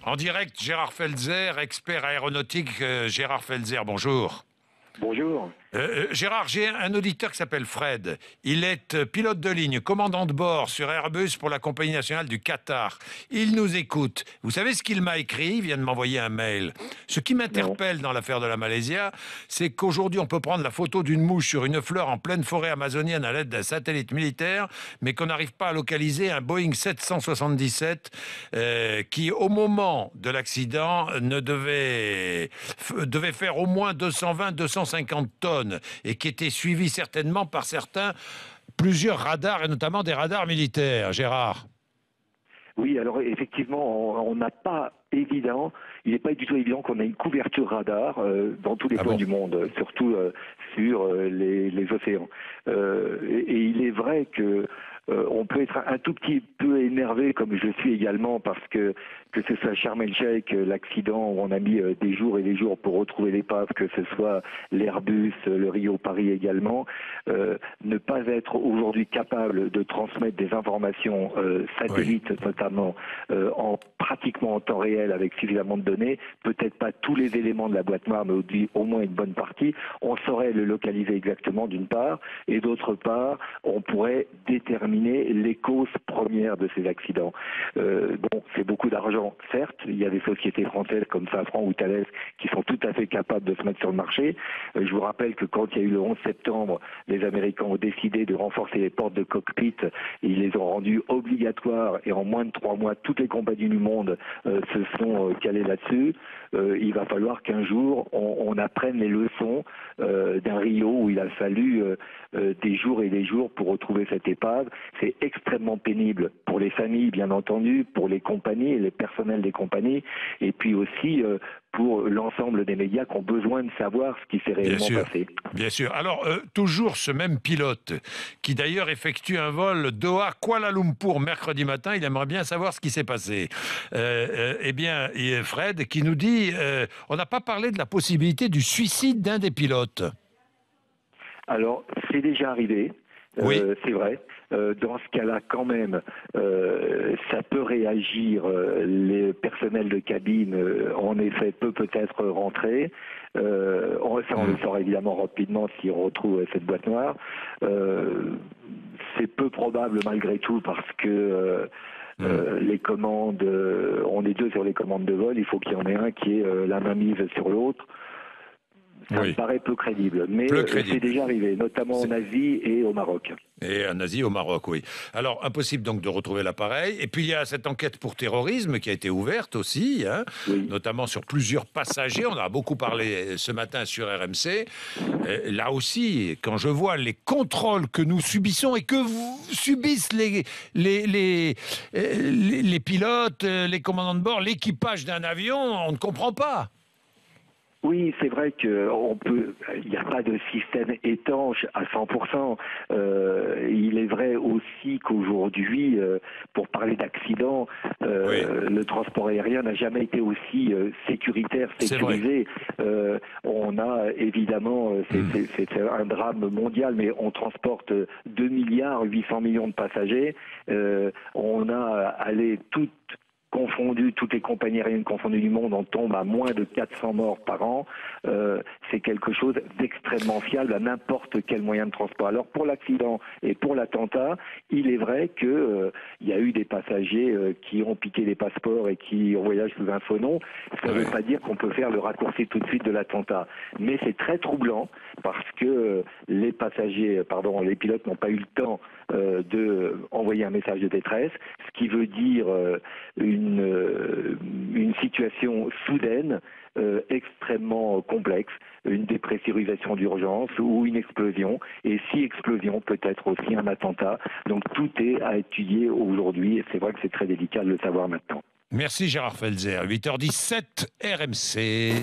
En direct, Gérard Felzer, expert aéronautique. Gérard Felzer, bonjour. Bonjour. Gérard, j'ai un auditeur qui s'appelle Fred. Il est pilote de ligne, commandant de bord sur Airbus pour la compagnie nationale du Qatar. Il nous écoute. Vous savez ce qu'il m'a écrit? Il vient de m'envoyer un mail. Ce qui m'interpelle dans l'affaire de la Malaysia, c'est qu'aujourd'hui, on peut prendre la photo d'une mouche sur une fleur en pleine forêt amazonienne à l'aide d'un satellite militaire, mais qu'on n'arrive pas à localiser un Boeing 777 qui, au moment de l'accident, devait faire au moins 220-250 tonnes et qui était suivi certainement par plusieurs radars, et notamment des radars militaires. Gérard. Oui, alors effectivement, on n'a pas évident, il n'est pas du tout évident qu'on ait une couverture radar dans tous les points du monde, surtout sur les océans. Et il est vrai que on peut être un tout petit peu énervé, comme je suis également, parce que ce soit Sharm el-Sheikh, l'accident où on a mis des jours et des jours pour retrouver l'épave, que ce soit l'Airbus, le Rio-Paris également, ne pas être aujourd'hui capable de transmettre des informations satellites notamment pratiquement en temps réel avec suffisamment de données, peut-être pas tous les éléments de la boîte noire, mais au moins une bonne partie, on saurait le localiser exactement d'une part, et d'autre part, on pourrait déterminer les causes premières de ces accidents. Bon, c'est beaucoup d'argent, certes. Il y a des sociétés françaises comme Safran ou Thales qui sont tout à fait capables de se mettre sur le marché. Je vous rappelle que quand il y a eu le 11 septembre, les Américains ont décidé de renforcer les portes de cockpit. Ils les ont rendues obligatoires et en moins de 3 mois, toutes les compagnies du monde se sont calées là-dessus. Il va falloir qu'un jour, on apprenne les leçons d'un Rio où il a fallu des jours et des jours pour retrouver cette épave. C'est extrêmement pénible pour les familles, bien entendu, pour les compagnies et les personnels des compagnies, et puis aussi pour l'ensemble des médias qui ont besoin de savoir ce qui s'est réellement passé. Bien sûr. Alors, toujours ce même pilote, qui d'ailleurs effectue un vol Doha-Kuala Lumpur mercredi matin, il aimerait bien savoir ce qui s'est passé. Eh bien, Fred qui nous dit, on n'a pas parlé de la possibilité du suicide d'un des pilotes. Alors, c'est déjà arrivé. Oui. C'est vrai. Dans ce cas-là, quand même, ça peut réagir. Les personnels de cabine, en effet, peut-être rentrer. Ça, on le saura évidemment rapidement si on retrouve cette boîte noire. C'est peu probable malgré tout parce que les commandes, on est deux sur les commandes de vol. Il faut qu'il y en ait un qui ait la main mise sur l'autre. Ça me paraît peu crédible, mais c'est déjà arrivé, notamment en Asie et au Maroc. Et en Asie, au Maroc, oui. Alors, impossible donc de retrouver l'appareil. Et puis, il y a cette enquête pour terrorisme qui a été ouverte aussi, hein, notamment sur plusieurs passagers. On en a beaucoup parlé ce matin sur RMC. Là aussi, quand je vois les contrôles que nous subissons et que subissent les pilotes, les commandants de bord, l'équipage d'un avion, on ne comprend pas. Oui, c'est vrai il n'y a pas de système étanche à 100%. Il est vrai aussi qu'aujourd'hui, pour parler d'accident, le transport aérien n'a jamais été aussi sécuritaire, sécurisé. On a évidemment, c'est un drame mondial, mais on transporte 2 milliards 800 millions de passagers. On a toutes les compagnies aériennes confondues du monde, on tombe à moins de 400 morts par an. C'est quelque chose d'extrêmement fiable à n'importe quel moyen de transport. Alors pour l'accident et pour l'attentat, il est vrai qu'il y a eu des passagers qui ont piqué des passeports et qui voyagent sous un faux nom. Ça ne veut pas dire qu'on peut faire le raccourci tout de suite de l'attentat. Mais c'est très troublant parce que les pilotes n'ont pas eu le temps de envoyer un message de détresse, ce qui veut dire une situation soudaine, extrêmement complexe, une dépressurisation d'urgence ou une explosion, et si explosion, peut-être aussi un attentat. Donc tout est à étudier aujourd'hui, et c'est vrai que c'est très délicat de le savoir maintenant. Merci Gérard Felzer, 8h17 RMC.